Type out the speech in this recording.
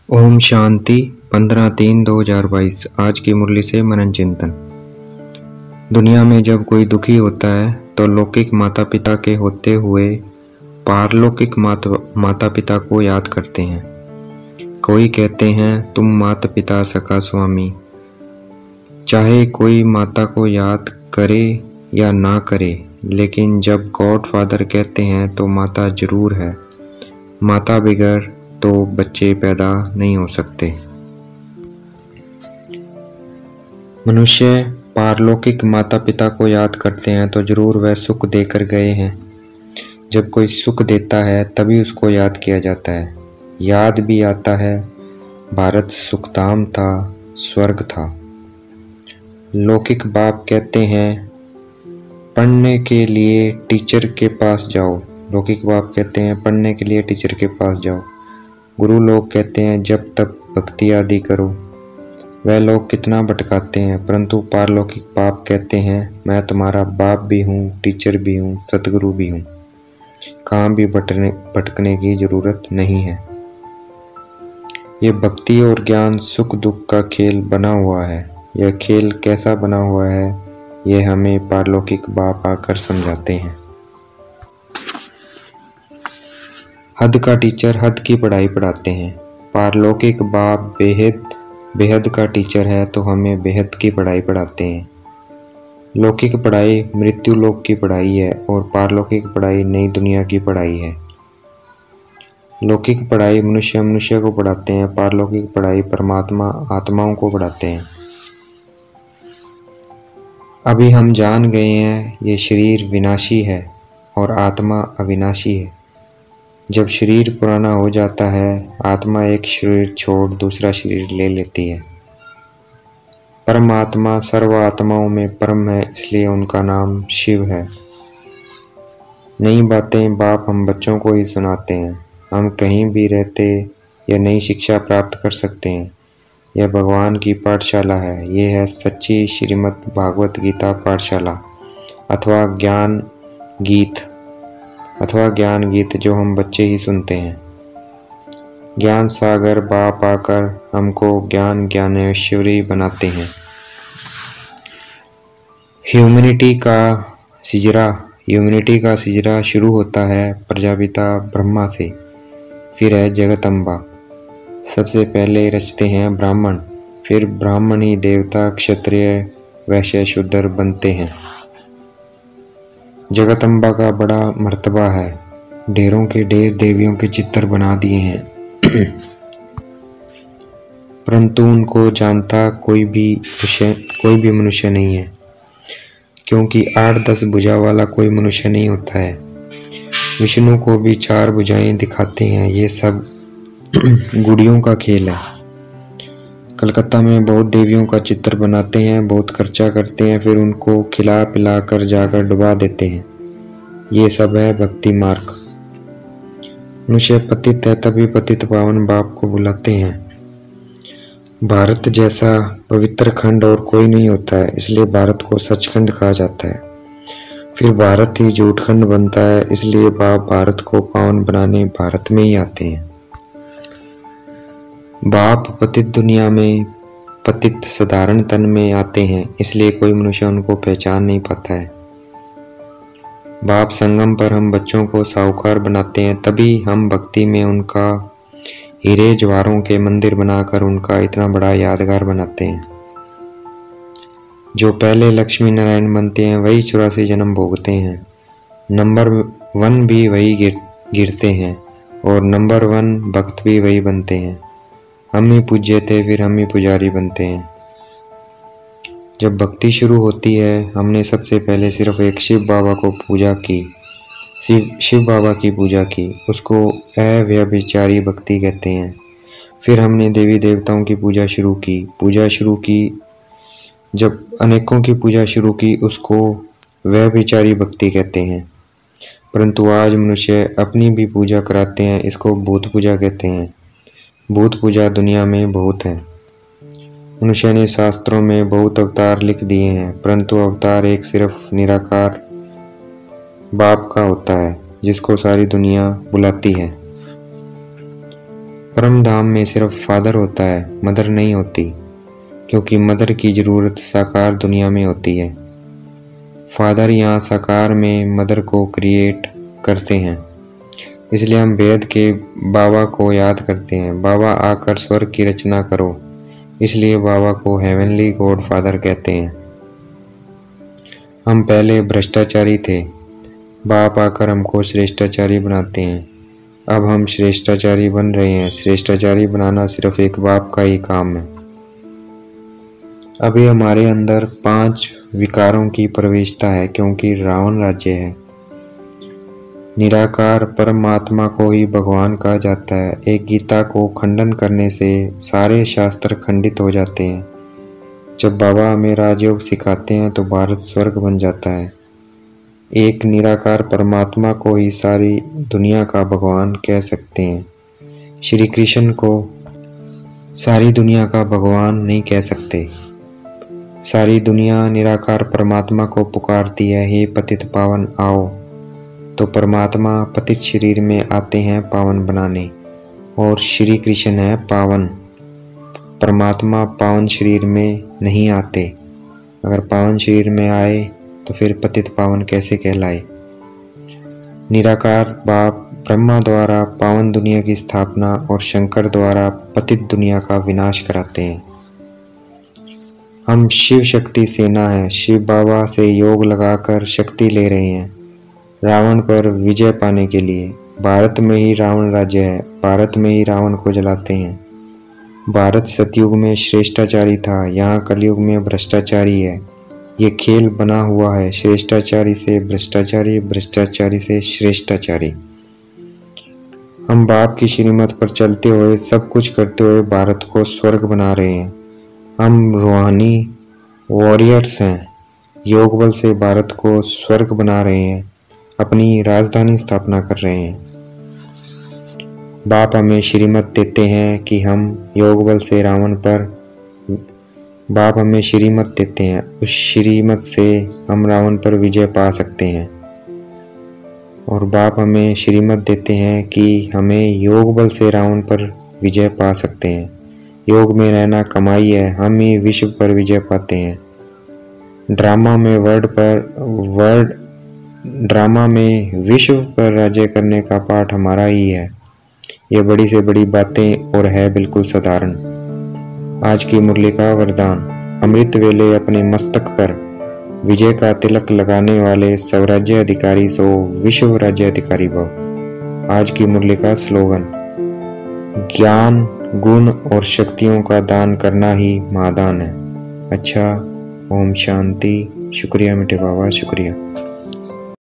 ओम शांति 15/3/2022। आज की मुरली से मनन चिंतन। दुनिया में जब कोई दुखी होता है तो लौकिक माता पिता के होते हुए पारलौकिक माता पिता को याद करते हैं। कोई कहते हैं तुम माता पिता सखा स्वामी। चाहे कोई माता को याद करे या ना करे, लेकिन जब गॉड फादर कहते हैं तो माता जरूर है। माता बगैर तो बच्चे पैदा नहीं हो सकते। मनुष्य पारलौकिक माता पिता को याद करते हैं तो जरूर वह सुख देकर गए हैं। जब कोई सुख देता है तभी उसको याद किया जाता है। याद भी आता है, भारत सुखधाम था, स्वर्ग था। लौकिक बाप कहते हैं पढ़ने के लिए टीचर के पास जाओ। लौकिक बाप कहते हैं पढ़ने के लिए टीचर के पास जाओ। गुरु लोग कहते हैं जब तक भक्ति आदि करो। वह लोग कितना भटकाते हैं, परंतु पारलौकिक बाप कहते हैं मैं तुम्हारा बाप भी हूँ, टीचर भी हूँ, सतगुरु भी हूँ। कहाँ भी भटकने की जरूरत नहीं है। ये भक्ति और ज्ञान सुख दुख का खेल बना हुआ है। यह खेल कैसा बना हुआ है, यह हमें पारलौकिक बाप आकर समझाते हैं। हद का टीचर हद की पढ़ाई पढ़ाते हैं। पारलौकिक बाप बेहद का टीचर है तो हमें बेहद की पढ़ाई पढ़ाते हैं। लौकिक पढ़ाई मृत्यु लोक की पढ़ाई है और पारलौकिक पढ़ाई नई दुनिया की पढ़ाई है। लौकिक पढ़ाई मनुष्य को पढ़ाते हैं, पारलौकिक पढ़ाई परमात्मा आत्माओं को पढ़ाते हैं। अभी हम जान गए हैं ये शरीर विनाशी है और आत्मा अविनाशी है। जब शरीर पुराना हो जाता है, आत्मा एक शरीर छोड़ दूसरा शरीर ले लेती है। परमात्मा सर्व आत्माओं में परम है, इसलिए उनका नाम शिव है। नई बातें बाप हम बच्चों को ही सुनाते हैं। हम कहीं भी रहते या नई शिक्षा प्राप्त कर सकते हैं। यह भगवान की पाठशाला है। यह है सच्ची श्रीमद् भागवत गीता पाठशाला अथवा ज्ञान गीत जो हम बच्चे ही सुनते हैं। ज्ञान सागर बाप आकर हमको ज्ञानेश्वरी बनाते हैं। ह्यूमैनिटी का सिजरा शुरू होता है प्रजापिता ब्रह्मा से, फिर है जगदम्बा। सबसे पहले रचते हैं ब्राह्मण, फिर ब्राह्मण ही देवता क्षत्रिय वैश्य शूद्र बनते हैं। जगदम्बा का बड़ा मर्तबा है। ढेरों के ढेर देवियों के चित्र बना दिए हैं परंतु उनको जानता कोई भी मनुष्य नहीं है, क्योंकि 8-10 भुजा वाला कोई मनुष्य नहीं होता है। विष्णु को भी 4 भुजाएं दिखाते हैं। ये सब गुड़ियों का खेल है। कलकत्ता में बहुत देवियों का चित्र बनाते हैं, बहुत खर्चा करते हैं, फिर उनको खिला पिला कर जाकर डुबा देते हैं। ये सब है भक्ति मार्ग। मनुष्य पतित है तभी पतित पावन बाप को बुलाते हैं। भारत जैसा पवित्र खंड और कोई नहीं होता है, इसलिए भारत को सचखंड कहा जाता है। फिर भारत ही झूठखंड बनता है, इसलिए बाप भारत को पावन बनाने भारत में ही आते हैं। बाप पतित दुनिया में पतित साधारण तन में आते हैं, इसलिए कोई मनुष्य उनको पहचान नहीं पाता है। बाप संगम पर हम बच्चों को साहूकार बनाते हैं, तभी हम भक्ति में उनका हीरे जवाहरों के मंदिर बनाकर उनका इतना बड़ा यादगार बनाते हैं। जो पहले लक्ष्मी नारायण बनते हैं वही 84 जन्म भोगते हैं। नंबर 1 भी वही गिरते हैं और नंबर 1 भक्त भी वही बनते हैं। हम ही पूज्य थे, फिर हम ही पुजारी बनते हैं। जब भक्ति शुरू होती है, हमने सबसे पहले सिर्फ एक शिव बाबा को पूजा की, शिव बाबा की पूजा की। उसको अव्यभिचारी भक्ति कहते हैं। फिर हमने देवी देवताओं की पूजा शुरू की। जब अनेकों की पूजा शुरू की, उसको व्यभिचारी भक्ति कहते हैं। परंतु आज मनुष्य अपनी भी पूजा कराते हैं, इसको भूत पूजा कहते हैं। भूत पूजा दुनिया में बहुत है। मनुष्य ने शास्त्रों में बहुत अवतार लिख दिए हैं, परंतु अवतार एक सिर्फ निराकार बाप का होता है, जिसको सारी दुनिया बुलाती है। परम धाम में सिर्फ फादर होता है, मदर नहीं होती, क्योंकि मदर की ज़रूरत साकार दुनिया में होती है। फादर यहाँ साकार में मदर को क्रिएट करते हैं, इसलिए हम वेद के बाबा को याद करते हैं। बाबा आकर स्वर्ग की रचना करो, इसलिए बाबा को हेवनली गॉड फादर कहते हैं। हम पहले भ्रष्टाचारी थे, बाप आकर हमको श्रेष्ठाचारी बनाते हैं। अब हम श्रेष्ठाचारी बन रहे हैं। श्रेष्ठाचारी बनाना सिर्फ एक बाप का ही काम है। अभी हमारे अंदर 5 विकारों की प्रवेशता है, क्योंकि रावण राज्य है। निराकार परमात्मा को ही भगवान कहा जाता है। एक गीता को खंडन करने से सारे शास्त्र खंडित हो जाते हैं। जब बाबा हमें राजयोग सिखाते हैं तो भारत स्वर्ग बन जाता है। एक निराकार परमात्मा को ही सारी दुनिया का भगवान कह सकते हैं। श्री कृष्ण को सारी दुनिया का भगवान नहीं कह सकते। सारी दुनिया निराकार परमात्मा को पुकारती है, हे पतित पावन आओ। तो परमात्मा पतित शरीर में आते हैं पावन बनाने, और श्री कृष्ण है पावन। परमात्मा पावन शरीर में नहीं आते। अगर पावन शरीर में आए तो फिर पतित पावन कैसे कहलाए। निराकार बाप ब्रह्मा द्वारा पावन दुनिया की स्थापना और शंकर द्वारा पतित दुनिया का विनाश कराते हैं। हम शिव शक्ति सेना है। शिव बाबा से योग लगाकर शक्ति ले रहे हैं रावण पर विजय पाने के लिए। भारत में ही रावण राज्य है, भारत में ही रावण को जलाते हैं। भारत सतयुग में श्रेष्ठाचारी था, यहाँ कलयुग में भ्रष्टाचारी है। ये खेल बना हुआ है, श्रेष्ठाचारी से भ्रष्टाचारी, भ्रष्टाचारी से श्रेष्ठाचारी। हम बाप की श्रीमत पर चलते हुए, सब कुछ करते हुए भारत को स्वर्ग बना रहे हैं। हम रूहानी वॉरियर्स हैं। योग बल से भारत को स्वर्ग बना रहे हैं, अपनी राजधानी स्थापना कर रहे हैं। बाप हमें श्रीमत देते हैं कि हम योग बल से रावण पर बाप हमें श्रीमत देते हैं, उस श्रीमत से हम रावण पर विजय पा सकते हैं। और बाप हमें श्रीमत देते हैं कि हमें योग बल से रावण पर विजय पा सकते हैं। योग में रहना कमाई है, हम ही विश्व पर विजय पाते हैं। ड्रामा में विश्व पर राज्य करने का पाठ हमारा ही है। ये बड़ी से बड़ी बातें और है बिल्कुल साधारण। आज की मुरली का वरदान। अमृत वेले अपने मस्तक पर विजय का तिलक लगाने वाले स्वराज्य अधिकारी सो विश्व राज्य अधिकारी भव। आज की मुरली का स्लोगन, ज्ञान गुण और शक्तियों का दान करना ही महादान है। अच्छा, ओम शांति। शुक्रिया मीठे बाबा, शुक्रिया।